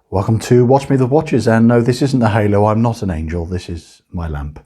Welcome to Watch Me the Watches, and no, this isn't a halo, I'm not an angel, this is my lamp.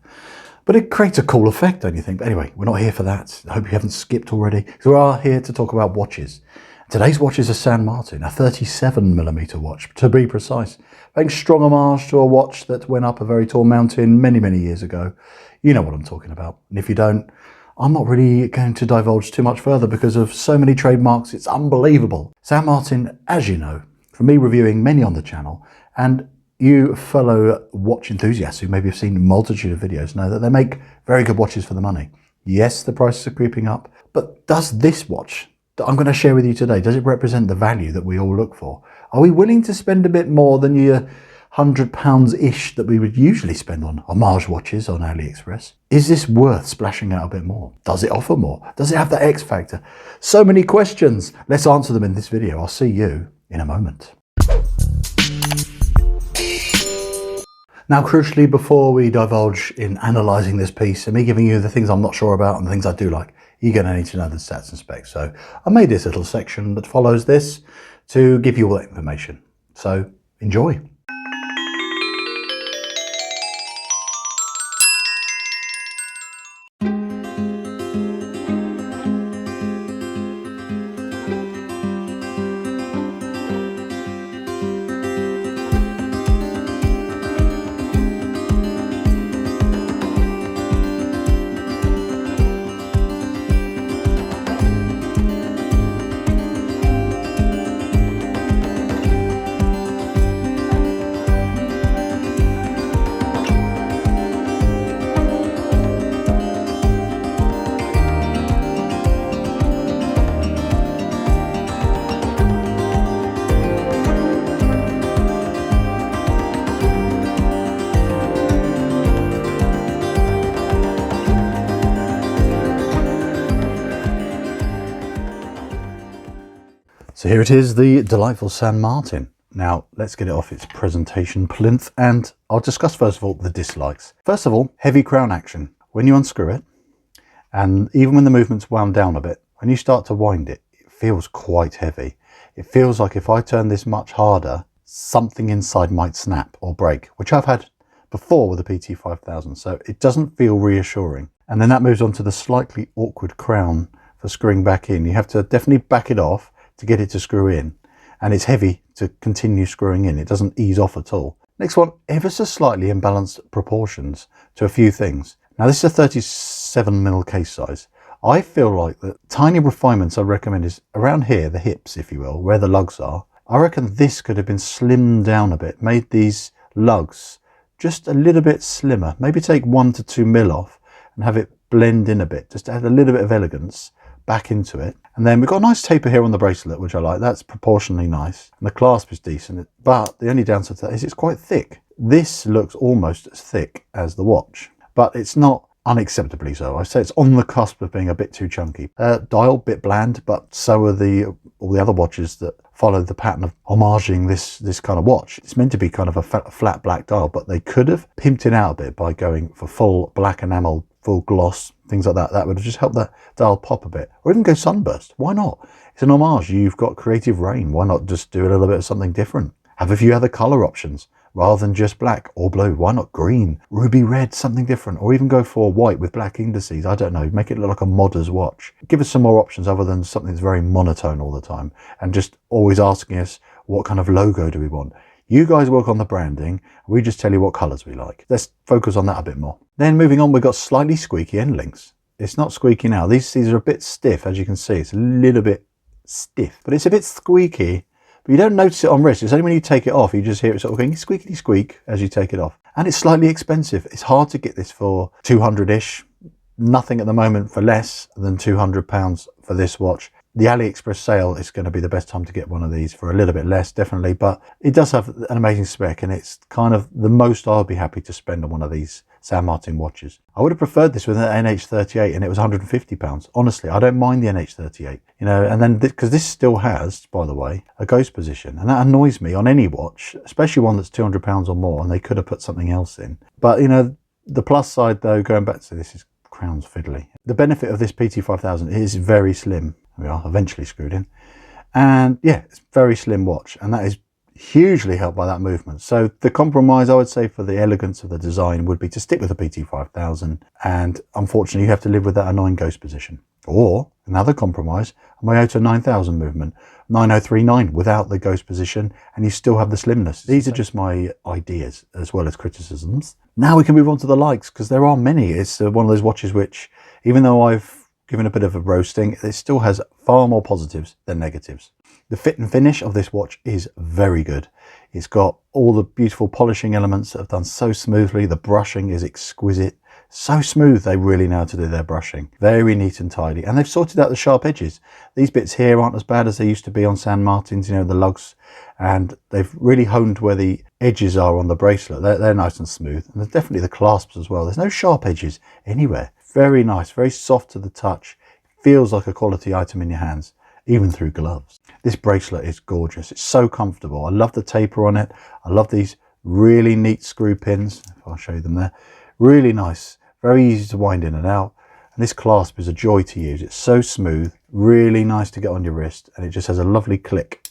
But it creates a cool effect, don't you think? But anyway, we're not here for that. I hope you haven't skipped already, because we are here to talk about watches. Today's watch is a San Martin, a 37mm watch, to be precise. Paying strong homage to a watch that went up a very tall mountain many, many years ago. You know what I'm talking about. And if you don't, I'm not really going to divulge too much further because of so many trademarks, it's unbelievable. San Martin, as you know, from me reviewing many on the channel, and you fellow watch enthusiasts who maybe have seen a multitude of videos know that they make very good watches for the money. Yes, the prices are creeping up, but does this watch that I'm going to share with you today, does it represent the value that we all look for? Are we willing to spend a bit more than your £100-ish that we would usually spend on Homage watches on AliExpress? Is this worth splashing out a bit more? Does it offer more? Does it have the X factor? So many questions. Let's answer them in this video. I'll see you in a moment. Now, crucially, before we divulge in analysing this piece and me giving you the things I'm not sure about and the things I do like, you're going to need to know the stats and specs. So I made this little section that follows this to give you all that information. So enjoy. So here it is, the delightful San Martin. Now, let's get it off its presentation plinth, and I'll discuss first of all the dislikes. First of all, heavy crown action. When you unscrew it, and even when the movement's wound down a bit, when you start to wind it, it feels quite heavy. It feels like if I turn this much harder, something inside might snap or break, which I've had before with the PT5000, so it doesn't feel reassuring. And then that moves on to the slightly awkward crown for screwing back in. You have to definitely back it off to get it to screw in, and it's heavy to continue screwing in. It doesn't ease off at all. Next one, ever so slightly imbalanced proportions to a few things. Now, this is a 37mm case size. I feel like the tiny refinements I recommend is around here, the hips, if you will, where the lugs are. I reckon this could have been slimmed down a bit, made these lugs just a little bit slimmer. Maybe take 1 to 2 mil off and have it blend in a bit, just to add a little bit of elegance back into it. And then we've got a nice taper here on the bracelet, which I like. That's proportionally nice. And the clasp is decent, but the only downside to that is it's quite thick. This looks almost as thick as the watch, but it's not unacceptably so. I say it's on the cusp of being a bit too chunky. Dial, bit bland, but so are all the other watches that follow the pattern of homaging this kind of watch. It's meant to be kind of a flat black dial, but they could have pimped it out a bit by going for full black enamel, full gloss, things like that. That would have just helped that dial pop a bit. Or even go sunburst. Why not? It's an homage. You've got creative reign. Why not just do a little bit of something different? Have a few other color options rather than just black or blue. Why not green, ruby red, something different? Or even go for white with black indices. I don't know. Make it look like a modder's watch. Give us some more options other than something that's very monotone all the time and just always asking us what kind of logo do we want. You guys work on the branding, we just tell you what colours we like. Let's focus on that a bit more. Then moving on, we've got slightly squeaky end links. It's not squeaky now. These are a bit stiff, as you can see. It's a little bit stiff, but it's a bit squeaky. But you don't notice it on wrist. It's only when you take it off, you just hear it sort of going squeaky squeak as you take it off. And it's slightly expensive. It's hard to get this for 200-ish. Nothing at the moment for less than £200 for this watch. The AliExpress sale is going to be the best time to get one of these for a little bit less, definitely, but it does have an amazing spec, and it's kind of the most I'll be happy to spend on one of these San Martin watches. I would have preferred this with an NH38, and it was £150. Honestly, I don't mind the NH38, you know, and then because this still has, by the way, a ghost position, and that annoys me on any watch, especially one that's £200 or more, and they could have put something else in. But, you know, the plus side, though, going back to this, is crown's fiddly. The benefit of this PT5000 is very slim. We are eventually screwed in, and yeah, it's a very slim watch, and that is hugely helped by that movement. So the compromise, I would say, for the elegance of the design would be to stick with the PT5000, and unfortunately you have to live with that annoying ghost position. Or another compromise, a Myoto 9000 movement, 9039 without the ghost position, and you still have the slimness. These are just my ideas as well as criticisms. Now we can move on to the likes, because there are many. It's one of those watches which, even though I've given a bit of a roasting, it still has far more positives than negatives. The fit and finish of this watch is very good. It's got all the beautiful polishing elements that have done so smoothly. The brushing is exquisite. So smooth, they really know how to do their brushing. Very neat and tidy. And they've sorted out the sharp edges. These bits here aren't as bad as they used to be on San Martins, you know, the lugs. And they've really honed where the edges are on the bracelet. They're nice and smooth. And there's definitely the clasps as well. There's no sharp edges anywhere. Very nice, very soft to the touch. Feels like a quality item in your hands, even through gloves. This bracelet is gorgeous. It's so comfortable. I love the taper on it. I love these really neat screw pins. If I'll show you them there. Really nice. Very easy to wind in and out. And this clasp is a joy to use. It's so smooth, really nice to get on your wrist, and it just has a lovely click.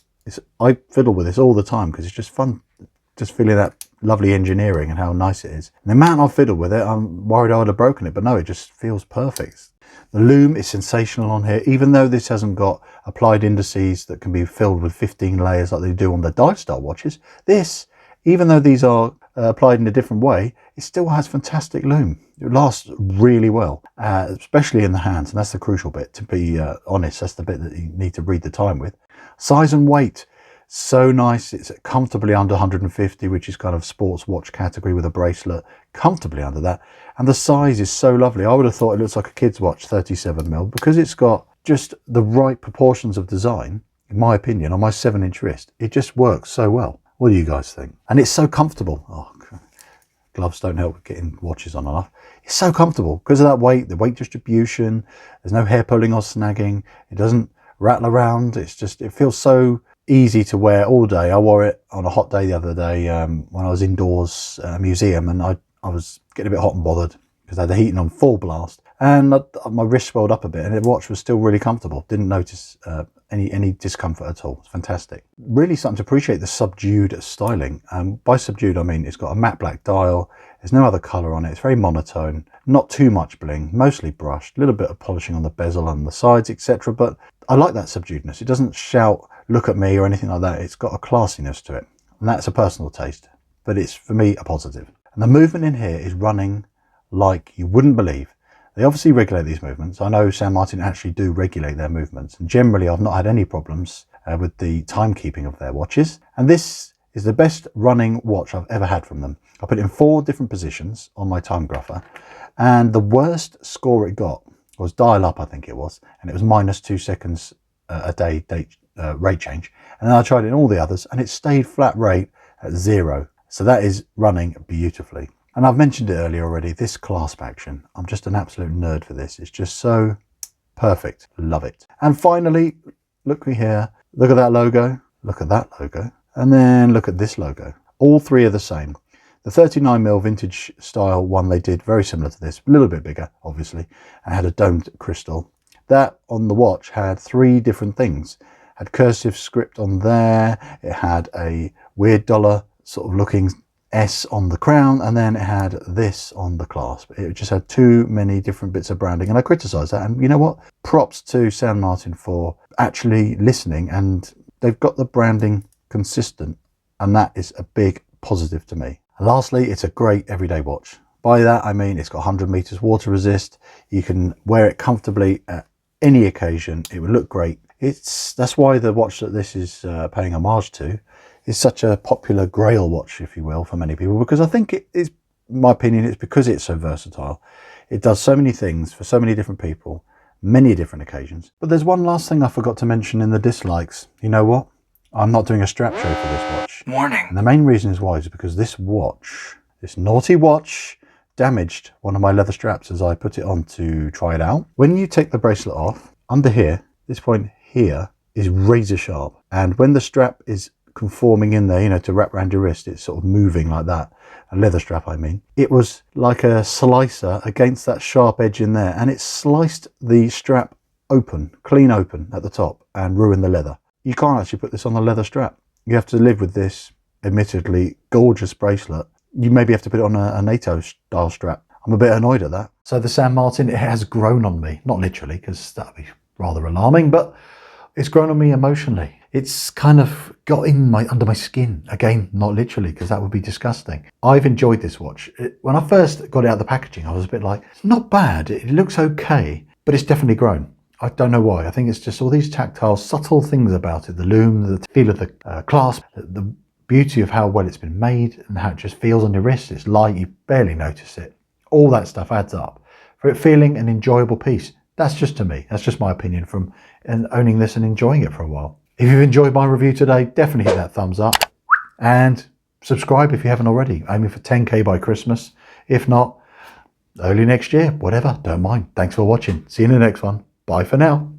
I fiddle with this all the time because it's just fun, just feeling that lovely engineering and how nice it is. And the amount I've fiddled with it, I'm worried I would have broken it, but no, it just feels perfect. The loom is sensational on here, even though this hasn't got applied indices that can be filled with 15 layers like they do on the dive style watches. This, even though these are applied in a different way, it still has fantastic loom. It lasts really well, especially in the hands, and that's the crucial bit, to be honest. That's the bit that you need to read the time with. Size and weight, so nice. It's comfortably under 150, which is kind of sports watch category with a bracelet, comfortably under that. And the size is so lovely. I would have thought it looks like a kid's watch, 37mm, because it's got just the right proportions of design, in my opinion, on my 7-inch wrist. It just works so well. What do you guys think? And it's so comfortable. Oh, gloves don't help with getting watches on enough. It's so comfortable because of that weight, the weight distribution. There's no hair pulling or snagging. It doesn't rattle around. It's just, it feels so easy to wear all day. I wore it on a hot day the other day when I was indoors at a museum, and I was getting a bit hot and bothered because I had the heating on full blast, and my wrist swelled up a bit, and the watch was still really comfortable. Didn't notice any discomfort at all. It's fantastic. Really starting to appreciate the subdued styling. By subdued, I mean it's got a matte black dial. There's no other color on it. It's very monotone. Not too much bling, mostly brushed. A little bit of polishing on the bezel and the sides, etc. But I like that subduedness. It doesn't shout, look at me, or anything like that. It's got a classiness to it. And that's a personal taste. But it's, for me, a positive. And the movement in here is running like you wouldn't believe. They obviously regulate these movements. I know San Martin actually do regulate their movements. And generally, I've not had any problems with the timekeeping of their watches. And this is the best running watch I've ever had from them. I put it in 4 different positions on my time grapher. And the worst score it got was dial up, I think it was. And it was -2 seconds a day rate change. And then I tried it in all the others, and it stayed flat rate at 0. So that is running beautifully. And I've mentioned it earlier already, this clasp action. I'm just an absolute nerd for this. It's just so perfect. Love it. And finally, look here. Look at that logo. Look at that logo. And then look at this logo. All 3 are the same. The 39mm vintage style one they did, very similar to this, a little bit bigger, obviously, and had a domed crystal. That on the watch had 3 different things. Had cursive script on there. It had a weird dollar sort of looking S on the crown, and then it had this on the clasp. It just had too many different bits of branding, and I criticised that. And you know what? Props to San Martin for actually listening, and they've got the branding consistent, and that is a big positive to me. And lastly, it's a great everyday watch. By that I mean it's got 100 meters water resist. You can wear it comfortably at any occasion. It would look great. That's why the watch that this is paying homage to is such a popular grail watch, if you will, for many people, because I think it is, in my opinion, it's because it's so versatile. It does so many things for so many different people, many different occasions. But there's one last thing I forgot to mention in the dislikes. You know what? I'm not doing a strap show for this watch. Warning. And the main reason is why is because this watch, this naughty watch, damaged one of my leather straps as I put it on to try it out. When you take the bracelet off, under here, this point here is razor sharp. And when the strap is conforming in there, you know, to wrap around your wrist, it's sort of moving like that. A leather strap, I mean. It was like a slicer against that sharp edge in there, and it sliced the strap open, clean open at the top, and ruined the leather. You can't actually put this on the leather strap. you have to live with this admittedly gorgeous bracelet. You maybe have to put it on a NATO style strap. I'm a bit annoyed at that. So the San Martin, it has grown on me, not literally, because that would be rather alarming, but it's grown on me emotionally. It's kind of got in under my skin. Again, not literally, because that would be disgusting. I've enjoyed this watch. When I first got it out of the packaging, I was a bit like, it's not bad. It looks okay, but it's definitely grown. I don't know why. I think it's just all these tactile, subtle things about it. The lume, the feel of the clasp, the beauty of how well it's been made and how it just feels on your wrist. It's light, you barely notice it. All that stuff adds up for it feeling an enjoyable piece. That's just to me. That's just my opinion from owning this and enjoying it for a while. If you've enjoyed my review today, definitely hit that thumbs up and subscribe if you haven't already. Aiming for 10K by Christmas. If not, early next year, whatever, don't mind. Thanks for watching. See you in the next one. Bye for now.